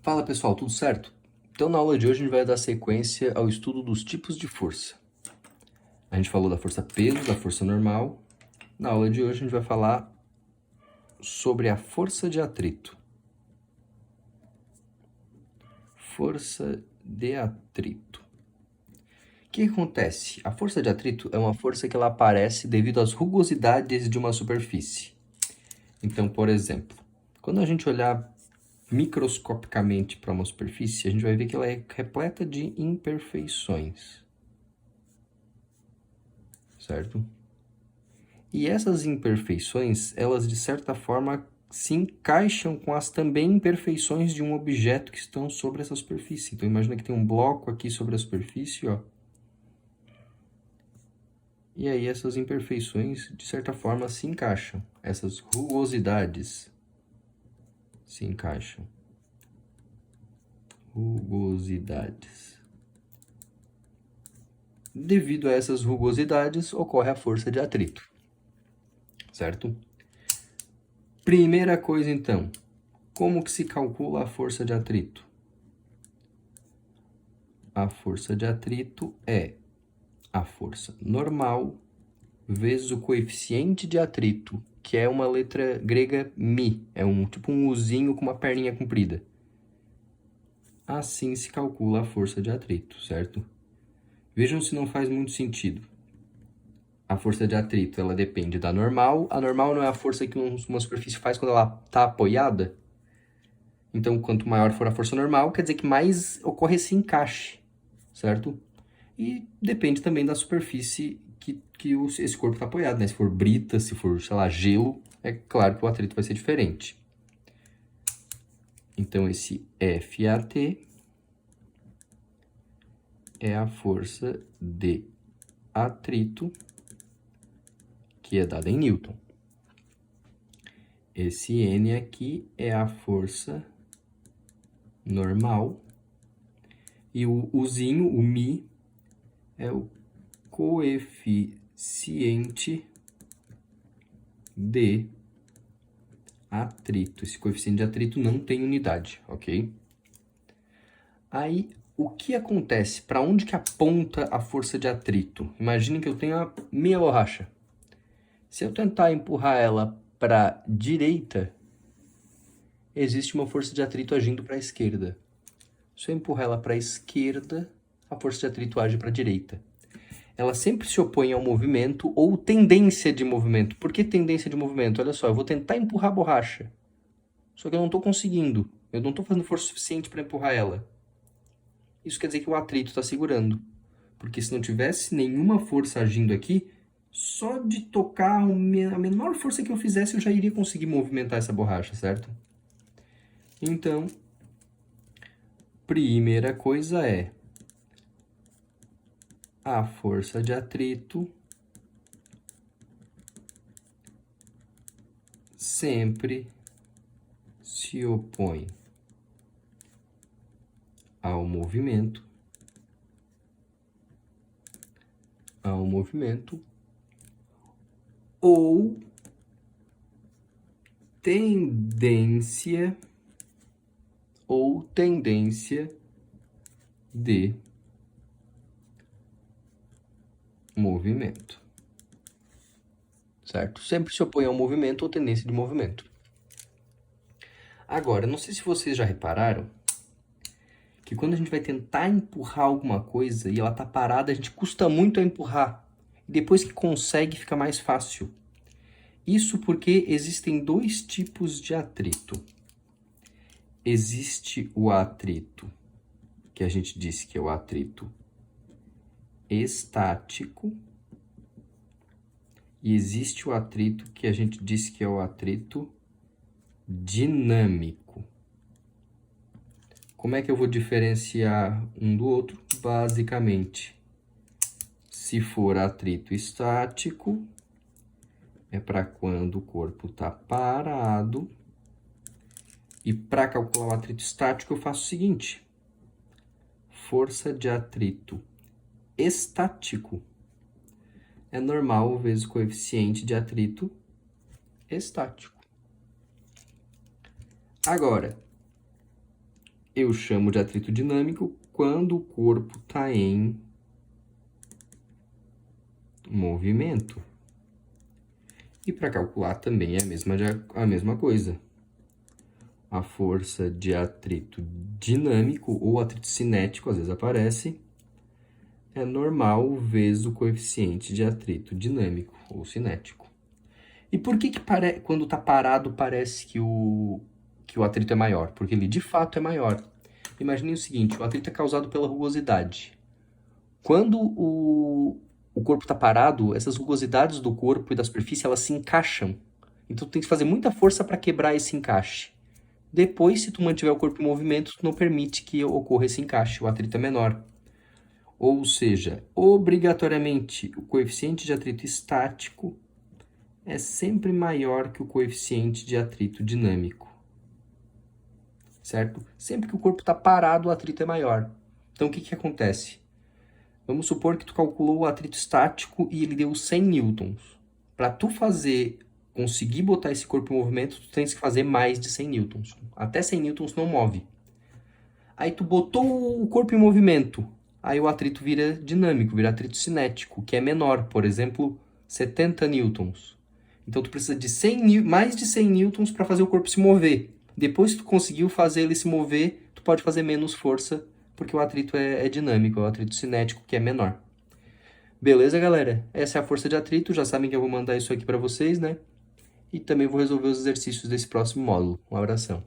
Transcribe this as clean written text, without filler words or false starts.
Fala pessoal, tudo certo? Então na aula de hoje a gente vai dar sequência ao estudo dos tipos de força. A gente falou da força peso, da força normal. Na aula de hoje a gente vai falar sobre a força de atrito. Força de atrito. O que acontece? A força de atrito é uma força que ela aparece devido às rugosidades de uma superfície. Então, por exemplo, quando a gente olhar microscopicamente para uma superfície, a gente vai ver que ela é repleta de imperfeições, certo? E essas imperfeições, elas de certa forma se encaixam com as também imperfeições de um objeto que estão sobre essa superfície. Então imagina que tem um bloco aqui sobre a superfície, ó. E aí essas imperfeições, de certa forma, se encaixam. Essas rugosidades se encaixam. Rugosidades. Devido a essas rugosidades, ocorre a força de atrito, certo? Primeira coisa, então, como que se calcula a força de atrito? A força de atrito é a força normal vezes o coeficiente de atrito, que é uma letra grega mi, é tipo um uzinho com uma perninha comprida. Assim se calcula a força de atrito, certo? Vejam se não faz muito sentido. A força de atrito, ela depende da normal. A normal não é a força que uma superfície faz quando ela está apoiada? Então, quanto maior for a força normal, quer dizer que mais ocorre esse encaixe, certo? E depende também da superfície que esse corpo está apoiado, né? Se for brita, se for, sei lá, gelo, é claro que o atrito vai ser diferente. Então, esse FAT é a força de atrito que é dada em Newton. Esse N aqui é a força normal. E o Uzinho, o Mi, é o coeficiente de atrito. Esse coeficiente de atrito não tem unidade, ok? Aí, o que acontece? Para onde que aponta a força de atrito? Imagine que eu tenho a minha borracha. Se eu tentar empurrar ela para a direita, existe uma força de atrito agindo para a esquerda. Se eu empurrar ela para a esquerda, a força de atrito age para a direita. Ela sempre se opõe ao movimento ou tendência de movimento. Por que tendência de movimento? Olha só, eu vou tentar empurrar a borracha, só que eu não estou conseguindo. Eu não estou fazendo força suficiente para empurrar ela. Isso quer dizer que o atrito está segurando. Porque se não tivesse nenhuma força agindo aqui, só de tocar a menor força que eu fizesse, eu já iria conseguir movimentar essa borracha, certo? Então, primeira coisa é a força de atrito sempre se opõe ao movimento ou tendência de movimento, certo? Sempre se opõe ao movimento ou tendência de movimento. Agora, não sei se vocês já repararam que quando a gente vai tentar empurrar alguma coisa e ela tá parada, a gente custa muito a empurrar. E depois que consegue, fica mais fácil. Isso porque existem dois tipos de atrito. Existe o atrito, que a gente disse que é o atrito estático, e existe o atrito que a gente disse que é o atrito dinâmico. Como é que eu vou diferenciar um do outro? Basicamente, se for atrito estático, é para quando o corpo está parado. E para calcular o atrito estático, eu faço o seguinte: força de atrito estático é normal vezes o coeficiente de atrito estático. Agora, eu chamo de atrito dinâmico quando o corpo está em movimento. E para calcular também é a mesma coisa. A força de atrito dinâmico ou atrito cinético, às vezes aparece, é normal vezes o coeficiente de atrito dinâmico ou cinético. E por que quando está parado parece que o atrito é maior? Porque ele de fato é maior. Imagine o seguinte, o atrito é causado pela rugosidade. Quando o corpo está parado, essas rugosidades do corpo e da superfície, elas se encaixam. Então, tu tem que fazer muita força para quebrar esse encaixe. Depois, se tu mantiver o corpo em movimento, tu não permite que ocorra esse encaixe, o atrito é menor. Ou seja, obrigatoriamente, o coeficiente de atrito estático é sempre maior que o coeficiente de atrito dinâmico. Certo? Sempre que o corpo está parado, o atrito é maior. Então, o que acontece? Vamos supor que tu calculou o atrito estático e ele deu 100 newtons. Para tu conseguir botar esse corpo em movimento, tu tens que fazer mais de 100 newtons. Até 100 newtons não move. Aí tu botou o corpo em movimento, aí o atrito vira dinâmico, vira atrito cinético, que é menor, por exemplo, 70 newtons. Então tu precisa de mais de 100 newtons para fazer o corpo se mover. Depois que tu conseguiu fazer ele se mover, tu pode fazer menos força, porque o atrito é dinâmico, é o atrito cinético que é menor. Beleza, galera? Essa é a força de atrito, já sabem que eu vou mandar isso aqui para vocês, né? E também vou resolver os exercícios desse próximo módulo. Um abração.